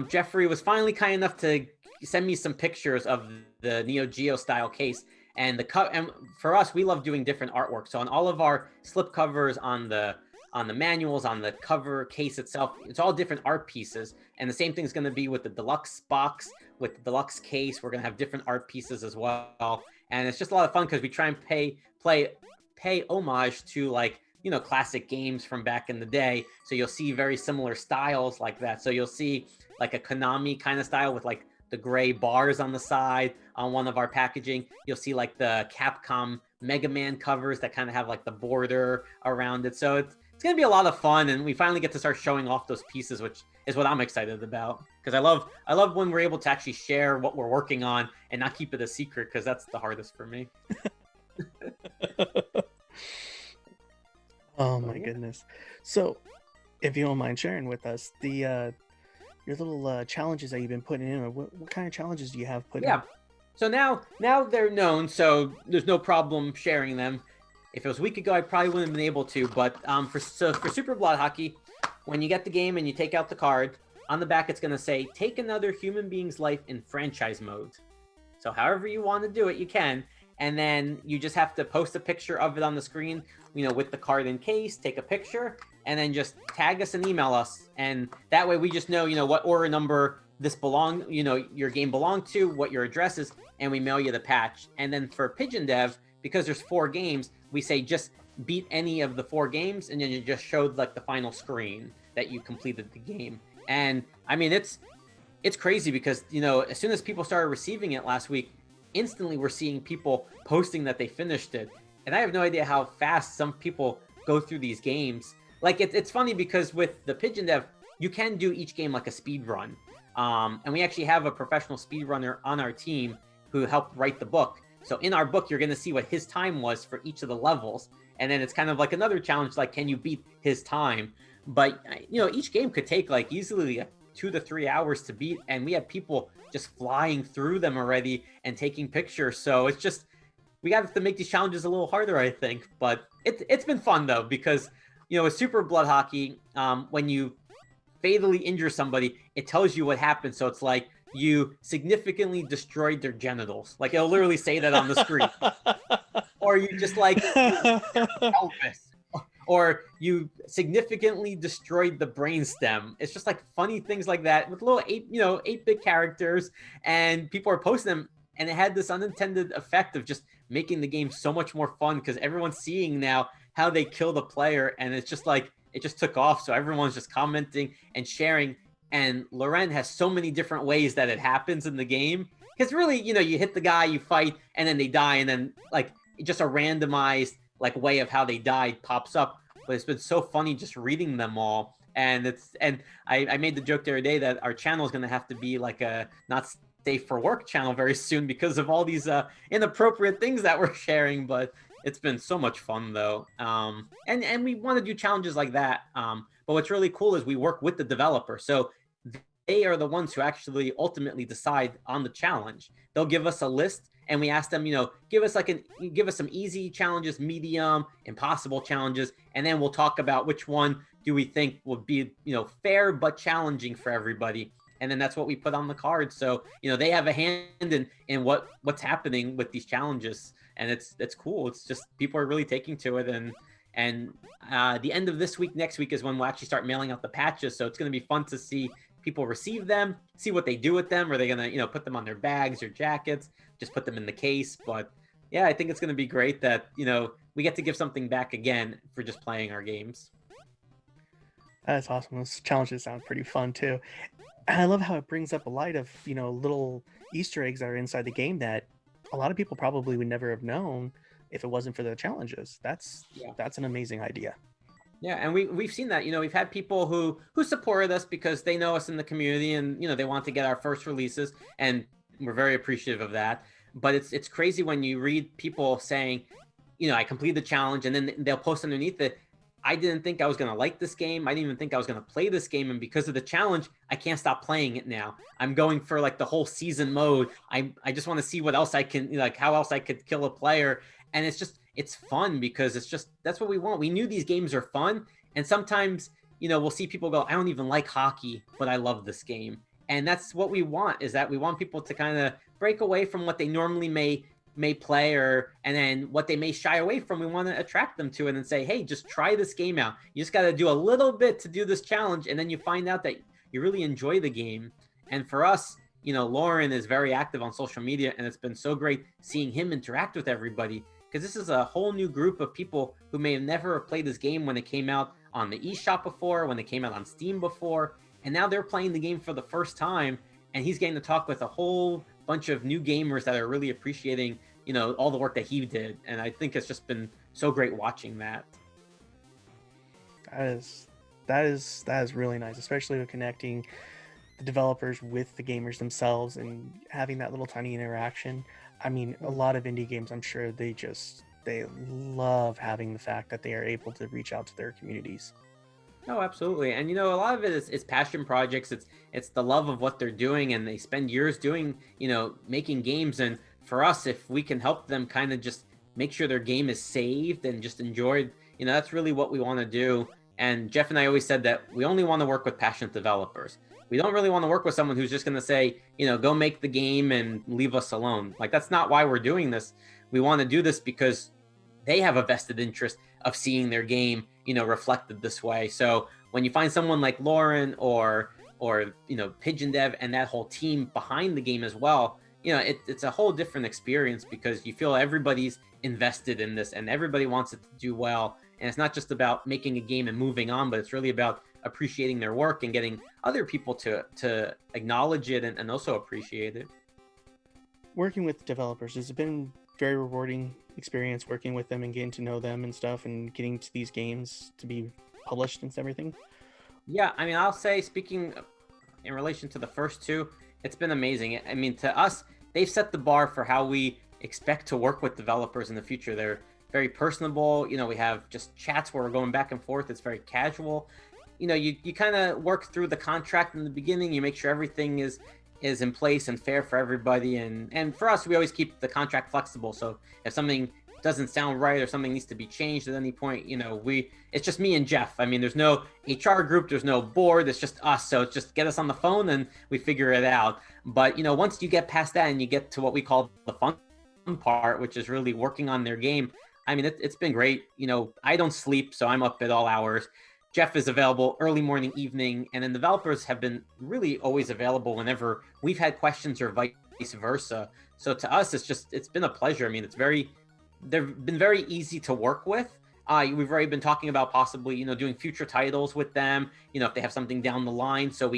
Jeffrey was finally kind enough to send me some pictures of the Neo Geo style case. And and for us, we love doing different artwork. So on all of our slip covers, on the manuals, on the cover case itself, it's all different art pieces. And the same thing is going to be with the deluxe box, with the deluxe case. We're going to have different art pieces as well. And it's just a lot of fun because we try and pay homage to, like, classic games from back in the day. So you'll see very similar styles like that. So you'll see like a Konami kind of style with like the gray bars on the side on one of our packaging. You'll see like the Capcom Mega Man covers that kind of have like the border around it. So it's going to be a lot of fun, and we finally get to start showing off those pieces, which is what I'm excited about, because I love when we're able to actually share what we're working on and not keep it a secret, because that's the hardest for me. Oh my goodness. So, if you don't mind sharing with us your little challenges that you've been putting in, or what kind of challenges do you have put in? So now they're known, so there's no problem sharing them. If it was a week ago, I probably wouldn't have been able to. But for Super Blood Hockey, when you get the game and you take out the card, on the back it's going to say, take another human being's life in franchise mode. So however you want to do it, you can. And then you just have to post a picture of it on the screen, with the card in case, take a picture, and then just tag us and email us. And that way we just know, what order number this your game belonged to, what your address is, and we mail you the patch. And then for Pigeon Dev, because there's 4 games, we say just beat any of the 4 games, and then you just showed like the final screen that you completed the game. And I mean, it's crazy because, as soon as people started receiving it last week, instantly we're seeing people posting that they finished it. And I have no idea how fast some people go through these games. Like, it's funny because with the Pigeon Dev, you can do each game like a speed run. And we actually have a professional speedrunner on our team who helped write the book. So in our book, you're going to see what his time was for each of the levels. And then it's kind of like another challenge, like, can you beat his time? But, each game could take like easily 2 to 3 hours to beat. And we have people just flying through them already and taking pictures. So it's just, we got to make these challenges a little harder, I think. But it's been fun, though, because, with Super Blood Hockey, when you fatally injure somebody, it tells you what happened. So it's like, you significantly destroyed their genitals. Like, it'll literally say that on the screen. Or you just like Elvis. Or you significantly destroyed the brainstem. It's just like funny things like that with little 8-bit characters, and people are posting them, and it had this unintended effect of just making the game so much more fun because everyone's seeing now how they kill the player, and it's just like it just took off. So everyone's just commenting and sharing. And Loren has so many different ways that it happens in the game. Because really, you hit the guy, you fight, and then they die, and then like just a randomized like way of how they died pops up. But it's been so funny just reading them all. And I made the joke the other day that our channel is going to have to be like a not safe for work channel very soon because of all these inappropriate things that we're sharing. But it's been so much fun, though. And we want to do challenges like that. But what's really cool is we work with the developer. So they are the ones who actually ultimately decide on the challenge. They'll give us a list, and we ask them, give us some easy challenges, medium, impossible challenges, and then we'll talk about which one do we think would be, fair but challenging for everybody. And then that's what we put on the card. So, they have a hand in what's happening with these challenges. And it's cool. It's just people are really taking to it. And the end of this week, next week is when we'll actually start mailing out the patches. So it's going to be fun to see people receive them, see what they do with them. Are they going to, put them on their bags or jackets, just put them in the case? But yeah, I think it's going to be great that, we get to give something back again for just playing our games. That's awesome. Those challenges sound pretty fun too. And I love how it brings up a light of, little Easter eggs that are inside the game that a lot of people probably would never have known if it wasn't for the challenges. That's an amazing idea. Yeah, and we've seen that. We've had people who supported us because they know us in the community, and they want to get our first releases, and we're very appreciative of that. But it's crazy when you read people saying, I completed the challenge, and then they'll post underneath it, I didn't think I was going to like this game. I didn't even think I was going to play this game. And because of the challenge, I can't stop playing it now. I'm going for like the whole season mode. I just want to see what else I can, like how else I could kill a player. And it's fun because that's what we want. We knew these games are fun. And sometimes we'll see people go, I don't even like hockey, but I love this game. And that's what we want, is that we want people to kind of break away from what they normally may play, and then what they may shy away from. We want to attract them to it and say, hey, just try this game out. You just got to do a little bit to do this challenge, and then you find out that you really enjoy the game. And for us, Lauren is very active on social media, and it's been so great seeing him interact with everybody, because this is a whole new group of people who may have never played this game when it came out on the eShop before, when it came out on Steam before, and now they're playing the game for the first time, and he's getting to talk with a whole bunch of new gamers that are really appreciating, all the work that he did. And I think it's just been so great watching that. That is really nice, especially with connecting the developers with the gamers themselves and having that little tiny interaction. I mean, a lot of indie games, I'm sure they love having the fact that they are able to reach out to their communities. Oh, absolutely. And a lot of it is passion projects. It's the love of what they're doing, and they spend years doing, making games. And for us, if we can help them kind of just make sure their game is saved and just enjoyed, that's really what we want to do. And Jeff and I always said that we only want to work with passionate developers. We don't really want to work with someone who's just going to say, go make the game and leave us alone. Like, that's not why we're doing this. We want to do this because they have a vested interest of seeing their game, reflected this way. So when you find someone like Lauren or Pigeon Dev and that whole team behind the game as well, it's a whole different experience, because you feel everybody's invested in this and everybody wants it to do well. And it's not just about making a game and moving on, but it's really about appreciating their work and getting other people to acknowledge it and also appreciate it. Working with developers has been very rewarding experience, working with them and getting to know them and stuff, and getting to these games to be published and everything. Yeah, I mean, I'll say, speaking in relation to the first two, it's been amazing. I mean, to us, they've set the bar for how we expect to work with developers in the future. They're very personable. We have just chats where we're going back and forth. It's very casual. You kind of work through the contract in the beginning. You make sure everything is in place and fair for everybody. And for us, we always keep the contract flexible. So if something doesn't sound right or something needs to be changed at any point, it's just me and Jeff. I mean, there's no HR group, there's no board, it's just us. So it's just get us on the phone and we figure it out. But, once you get past that and you get to what we call the fun part, which is really working on their game, I mean, it's been great. I don't sleep, so I'm up at all hours. Jeff is available early morning, evening, and then developers have been really always available whenever we've had questions or vice versa. So to us, it's been a pleasure. I mean, they've been very easy to work with. We've already been talking about possibly, doing future titles with them, if they have something down the line. So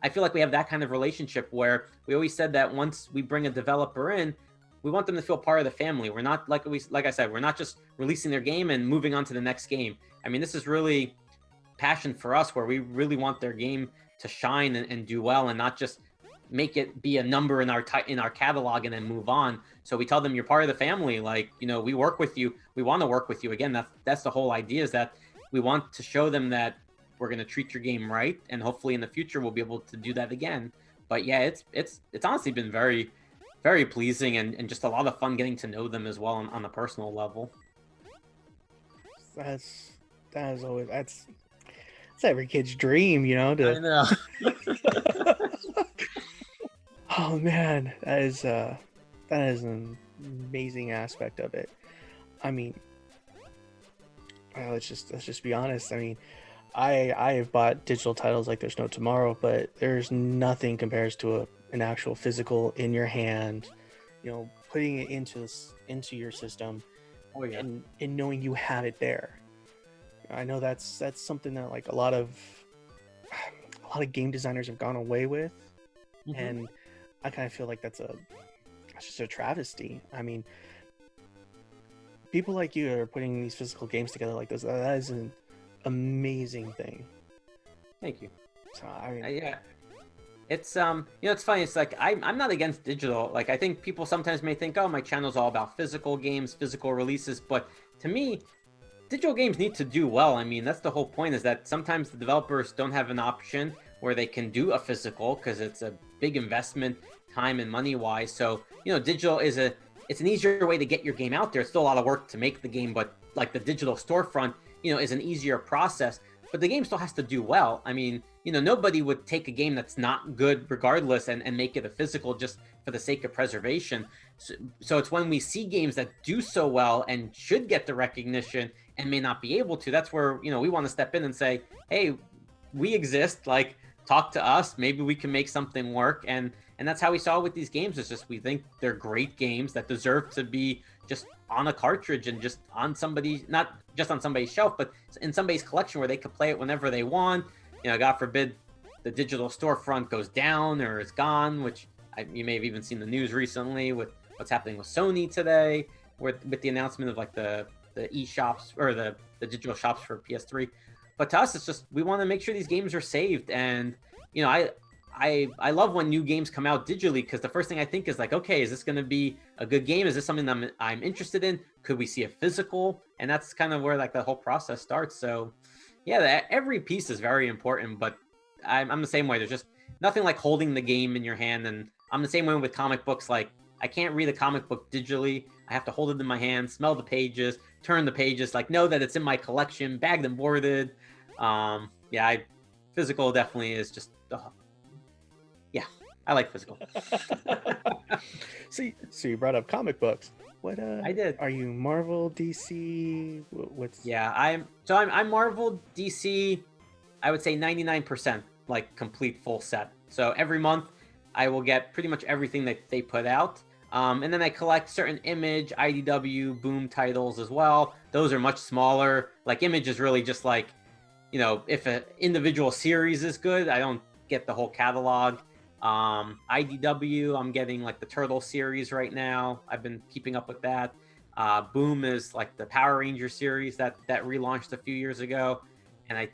I feel like we have that kind of relationship where we always said that once we bring a developer in, we want them to feel part of the family. We're not, like I said, we're not just releasing their game and moving on to the next game. I mean, this is really passion for us, where we really want their game to shine and do well, and not just make it be a number in our catalog and then move on. So we tell them, you're part of the family. Like, we work with you. We want to work with you. Again, that's the whole idea, is that we want to show them that we're going to treat your game right, and hopefully in the future we'll be able to do that again. But yeah, it's honestly been very, very pleasing and just a lot of fun getting to know them as well on a personal level. That's every kid's dream, I know. Oh man, that is an amazing aspect of it. I mean, well, let's just be honest. I mean, I have bought digital titles like there's no tomorrow, but there's nothing compares to an actual physical in your hand, putting it into your system. Oh yeah. And knowing you have it there. I know that's something that like a lot of game designers have gone away with. Mm-hmm. And I kind of feel like that's just a travesty. I mean, people like you are putting these physical games together like this. That is an amazing thing. Thank you. So I mean, yeah. It's it's funny. It's like I'm not against digital. Like, I think people sometimes may think, oh, my channel's all about physical games, physical releases. But to me, digital games need to do well. I mean, that's the whole point, is that sometimes the developers don't have an option where they can do a physical because it's a big investment, time and money wise. So, digital it's an easier way to get your game out there. It's still a lot of work to make the game, but like the digital storefront, is an easier process. but the game still has to do well. I mean, nobody would take a game that's not good regardless and make it a physical just for the sake of preservation. So it's when we see games that do so well and should get the recognition and may not be able to, that's where, we want to step in and say, hey, we exist, like, talk to us, maybe we can make something work. And that's how we saw it with these games. It's just, we think they're great games that deserve to be just on a cartridge and just on somebody, not just on somebody's shelf, but in somebody's collection where they could play it whenever they want. God forbid the digital storefront goes down or is gone, which you may have even seen the news recently with what's happening with Sony today, with the announcement of like the e-shops or the digital shops for PS3. But to us, it's just, we want to make sure these games are saved. And, I love when new games come out digitally, because the first thing I think is like, okay, is this going to be a good game? Is this something that I'm interested in? Could we see a physical? And that's kind of where like the whole process starts. So yeah, every piece is very important, but I'm the same way. There's just nothing like holding the game in your hand. And I'm the same way with comic books. Like, I can't read a comic book digitally. I have to hold it in my hand, smell the pages, turn the pages, like know that it's in my collection, bagged and boarded. Physical definitely is just, I like physical. So you brought up comic books. What I did. Are you Marvel, DC? What's I'm Marvel, DC. I would say 99% like complete full set. So every month I will get pretty much everything that they put out. And then I collect certain Image, IDW, Boom titles as well. Those are much smaller. Like Image is really just like, if an individual series is good, I don't get the whole catalog. IDW, I'm getting like the Turtle series right now. I've been keeping up with that. Boom is like the Power Ranger series that relaunched a few years ago. And I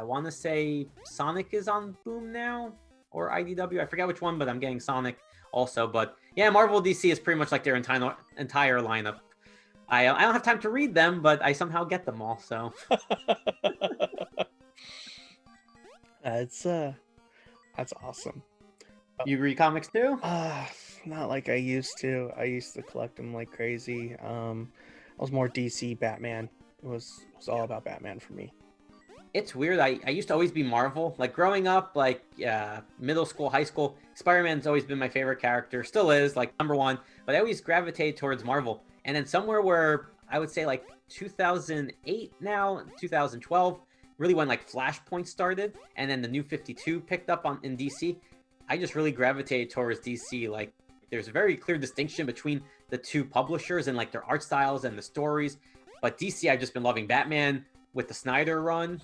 want to say Sonic is on Boom now, or IDW. I forget which one, but I'm getting Sonic also. But yeah, Marvel, DC is pretty much like their entire lineup. I don't have time to read them, but I somehow get them all. So that's awesome. You read comics too? Not like I used to. I used to collect them like crazy. I was more DC, Batman. It was all about Batman for me. It's weird. I used to always be Marvel. Like growing up, like middle school, high school, Spider-Man's always been my favorite character. Still is, like number one. But I always gravitated towards Marvel. And then somewhere where I would say like 2008 now, 2012, really when like Flashpoint started, and then the New 52 picked up in DC, I just really gravitated towards DC. Like there's a very clear distinction between the two publishers and like their art styles and the stories. But DC, I've just been loving Batman with the Snyder run.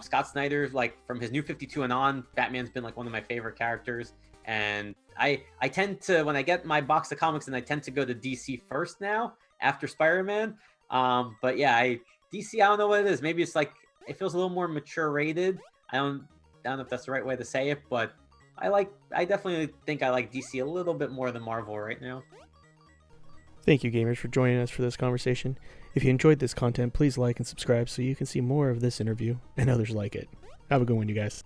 Scott Snyder, like from his New 52 and on, Batman's been like one of my favorite characters. And I tend to, when I get my box of comics, and I tend to go to DC first now after Spider-Man. But yeah, DC, I don't know what it is. Maybe it's like, it feels a little more mature rated. I don't know if that's the right way to say it, but I definitely think I like DC a little bit more than Marvel right now. Thank you, gamers, for joining us for this conversation. If you enjoyed this content, please like and subscribe so you can see more of this interview and others like it. Have a good one, you guys.